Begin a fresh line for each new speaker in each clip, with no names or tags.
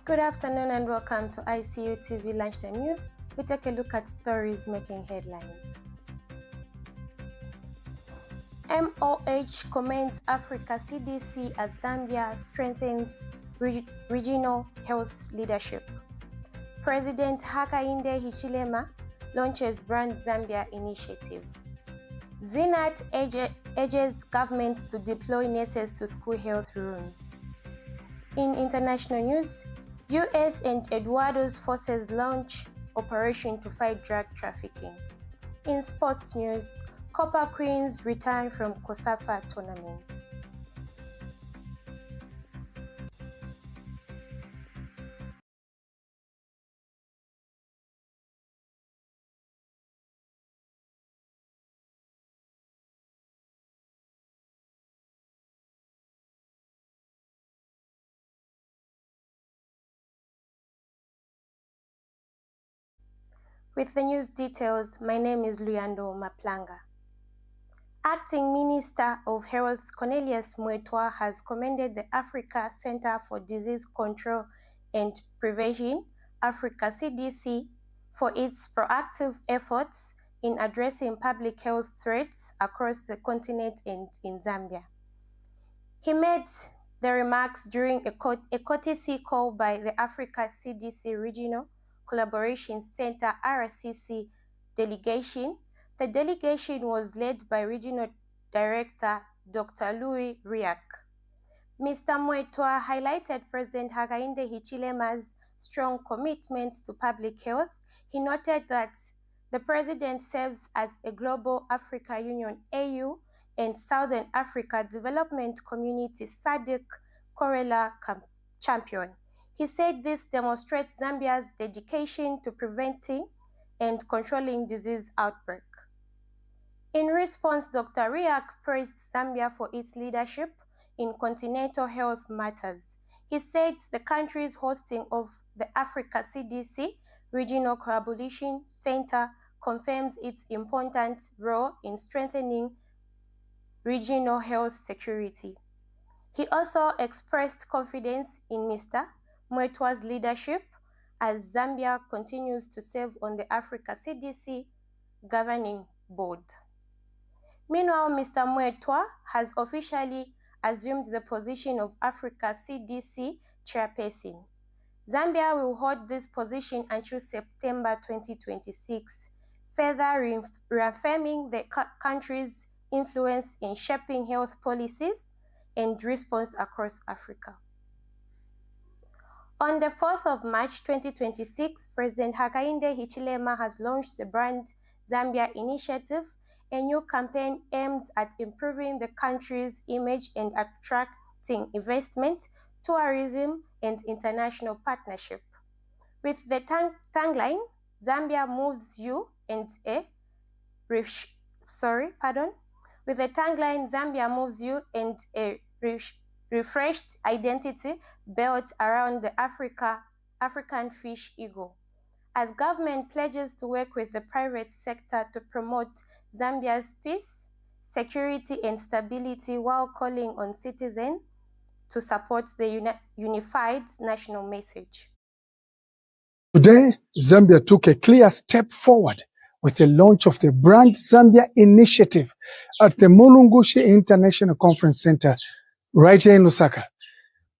Good afternoon and welcome to ICU TV Lunchtime News. We take a look at stories making headlines. MOH commends Africa CDC as Zambia strengthens regional health leadership. President Hakainde Hichilema launches Brand Zambia initiative. ZNUT urges government to deploy nurses to school health rooms. In international news, US and Ecuador's forces launch operation to fight drug trafficking. In sports news, Copper Queens return from Cosafa tournament. With the news details, my name is Luyando Maplanga. Acting Minister of Health Cornelius Mwetwa has commended the Africa Center for Disease Control and Prevention, Africa CDC, for its proactive efforts in addressing public health threats across the continent and in Zambia. He made the remarks during a courtesy call by the Africa CDC Regional Collaboration Center RCC delegation. The delegation was led by Regional Director Dr. Louis Riak. Mr. Mwetwa highlighted President Hakainde Hichilema's strong commitment to public health. He noted that the President serves as a Global Africa Union AU and Southern Africa Development Community SADC Corella champion. He said this demonstrates Zambia's dedication to preventing and controlling disease outbreak. In response, Dr. Riak praised Zambia for its leadership in continental health matters. He said the country's hosting of the Africa CDC Regional Collaboration Center confirms its important role in strengthening regional health security. He also expressed confidence in Mr. Mwetwa's leadership as Zambia continues to serve on the Africa CDC governing board. Meanwhile, Mr. Mwetwa has officially assumed the position of Africa CDC chairperson. Zambia will hold this position until September 2026, further reaffirming the country's influence in shaping health policies and response across Africa. On the 4th of March 2026, President Hakainde Hichilema has launched the Brand Zambia initiative, a new campaign aimed at improving the country's image and attracting investment, tourism, and international partnership. With the tagline, Zambia moves you and a refreshed identity built around the African fish eagle. As government pledges to work with the private sector to promote Zambia's peace, security, and stability while calling on citizens to support the unified national message.
Today, Zambia took a clear step forward with the launch of the Brand Zambia initiative at the Mulungushi International Conference Center right here in Lusaka.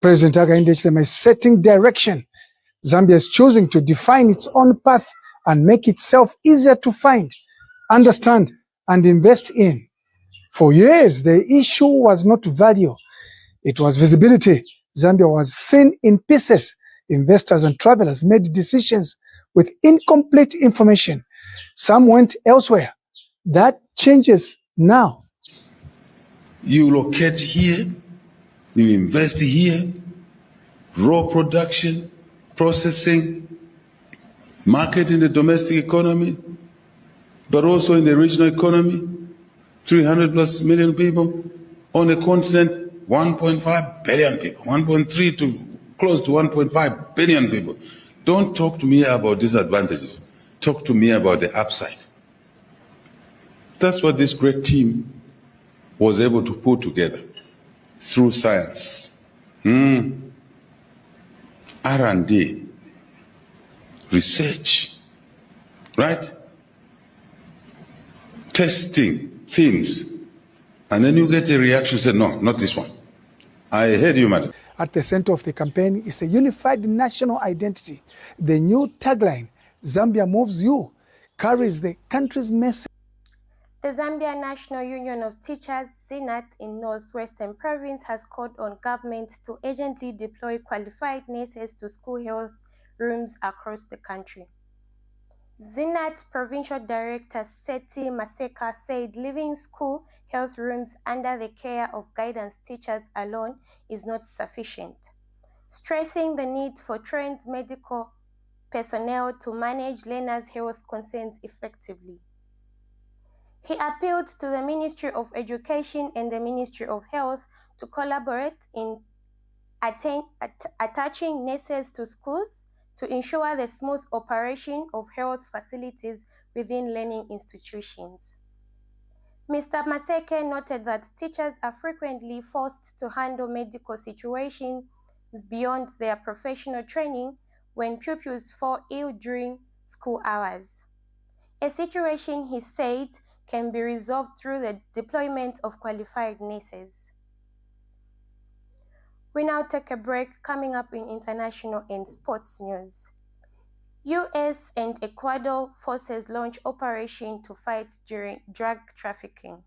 President Hakainde Hichilema is setting direction. Zambia is choosing to define its own path and make itself easier to find, understand, and invest in. For years, the issue was not value. It was visibility. Zambia was seen in pieces. Investors and travelers made decisions with incomplete information. Some went elsewhere. That changes now.
You locate here, you invest here, raw production, processing, market in the domestic economy, but also in the regional economy, 300 plus million people. On the continent, 1.5 billion people, 1.3 to close to 1.5 billion people. Don't talk to me about disadvantages. Talk to me about the upside. That's what this great team was able to put together through science. R&D, research, right? Testing themes. And then you get a reaction, say, no, not this one. I heard you, madam.
At the center of the campaign is a unified national identity. The new tagline, Zambia Moves You, carries the country's message.
The Zambia National Union of Teachers, ZNUT, in Northwestern Province has called on government to urgently deploy qualified nurses to school health rooms across the country. ZNUT Provincial Director Seti Maseka said leaving school health rooms under the care of guidance teachers alone is not sufficient, stressing the need for trained medical personnel to manage learners' health concerns effectively. He appealed to the Ministry of Education and the Ministry of Health to collaborate in attaching nurses to schools to ensure the smooth operation of health facilities within learning institutions. Mr. Maseke noted that teachers are frequently forced to handle medical situations beyond their professional training when pupils fall ill during school hours, a situation he said can be resolved through the deployment of qualified nurses. We now take a break. Coming up in international and sports news. US and Ecuador forces launch operation to fight during drug trafficking.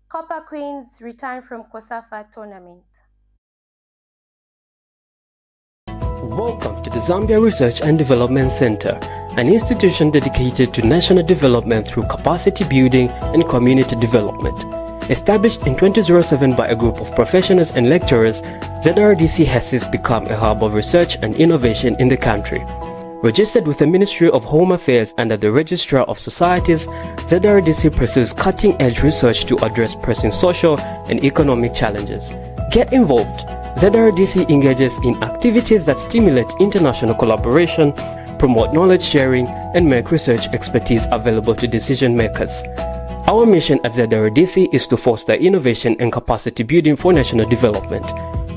Copper Queens return from Cosafa tournament.
Welcome to the Zambia Research and Development Center, an institution dedicated to national development through capacity building and community development. Established in 2007 by a group of professionals and lecturers, ZRDC has since become a hub of research and innovation in the country. Registered with the Ministry of Home Affairs under the Registrar of Societies, ZRDC pursues cutting-edge research to address pressing social and economic challenges. Get involved. ZRDC engages in activities that stimulate international collaboration, promote knowledge sharing, and make research expertise available to decision makers. Our mission at ZRDC is to foster innovation and capacity building for national development.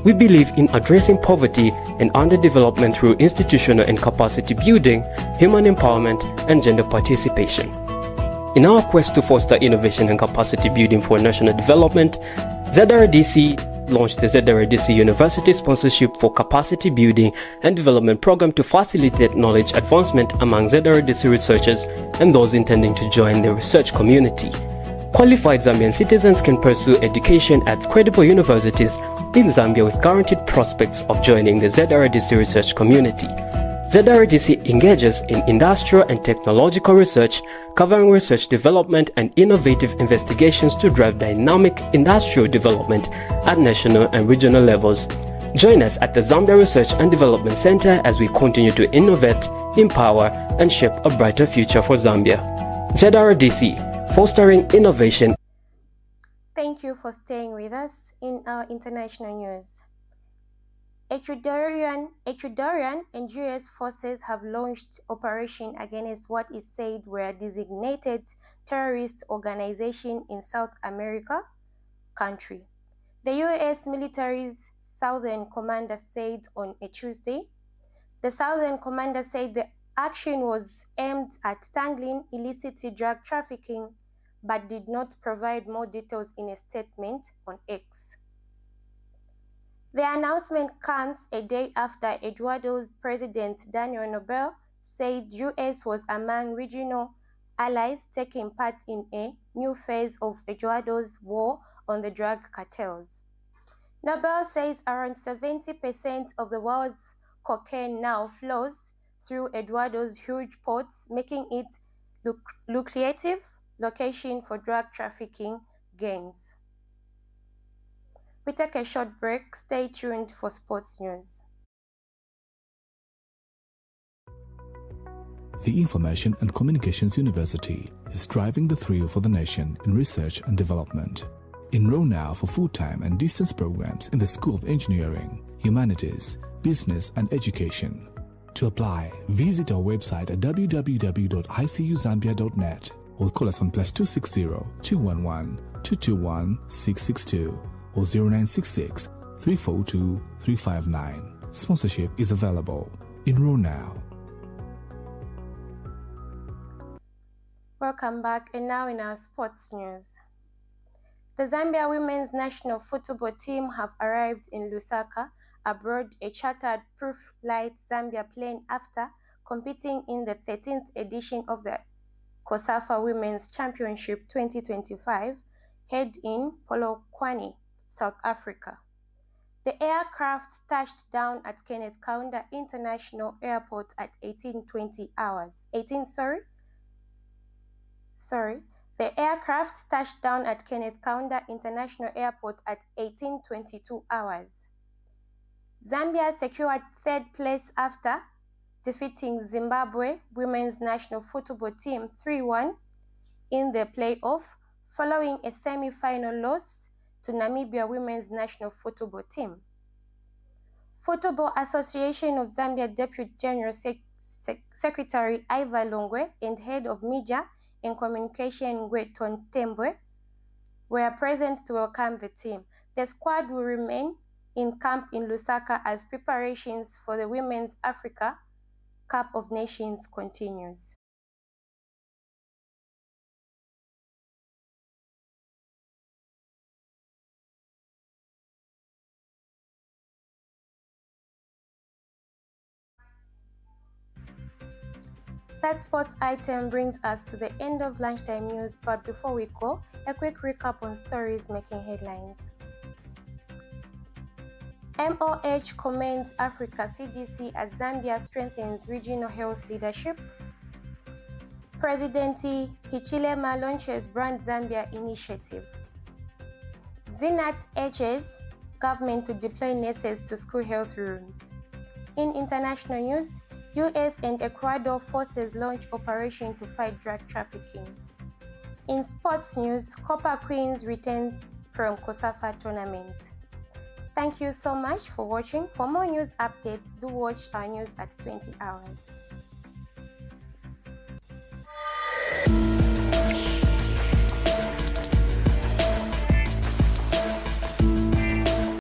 We believe in addressing poverty and underdevelopment through institutional and capacity building, human empowerment, and gender participation. In our quest to foster innovation and capacity building for national development, ZRDC launched the ZRDC University Sponsorship for Capacity Building and Development Program to facilitate knowledge advancement among ZRDC researchers and those intending to join the research community. Qualified Zambian citizens can pursue education at credible universities in Zambia with guaranteed prospects of joining the ZRDC research community. ZRDC engages in industrial and technological research, covering research development and innovative investigations to drive dynamic industrial development at national and regional levels. Join us at the Zambia Research and Development Center as we continue to innovate, empower, and shape a brighter future for Zambia. ZRDC, fostering innovation.
Thank you for staying with us in our international news. Ecuadorian and US forces have launched operation against what is said were designated terrorist organization in South America country. The US military's Southern Commander said on a Tuesday. The Southern Commander said the action was aimed at tangling illicit drug trafficking, but did not provide more details in a statement on X. The announcement comes a day after Ecuador's President Daniel Nobel said US was among regional allies taking part in a new phase of Ecuador's war on the drug cartels. Nobel says around 70% of the world's cocaine now flows through Ecuador's huge ports, making it lucrative location for drug trafficking gangs. We take a short break. Stay tuned for sports news.
The Information and Communications University is driving the thrill for the nation in research and development. Enroll now for full-time and distance programs in the School of Engineering, Humanities, Business and Education. To apply, visit our website at www.icuzambia.net or call us on +260 211 221 662 or 0966 342 359. Sponsorship is available. Enroll now.
Welcome back, and now in our sports news. The Zambia women's national football team have arrived in Lusaka aboard a chartered Proof Light Zambia plane after competing in the 13th edition of the Cosafa Women's Championship 2025 held in Polokwane, South Africa. The aircraft touched down at Kenneth Kaunda International Airport at 18:20 hours. The aircraft touched down at Kenneth Kaunda International Airport at 18:22 hours. Zambia secured third place after defeating Zimbabwe women's national football team 3-1 in the playoff, following a semi-final loss to Namibia women's national football team. Football Association of Zambia Deputy General Secretary Iva Longwe and Head of Media and Communication Gweton Tembwe were present to welcome the team. The squad will remain in camp in Lusaka as preparations for the Women's Africa Cup of Nations continues. That sports item brings us to the end of lunchtime news, but before we go, a quick recap on stories making headlines. MOH commends Africa CDC as Zambia strengthens regional health leadership. President Hichilema launches Brand Zambia initiative. ZNUT urges government to deploy nurses to school health rooms. In international news, US and Ecuador forces launch operation to fight drug trafficking. In sports news, Copper Queens return from Cosafa tournament. Thank you so much for watching. For more news updates, do watch our news at 20 hours.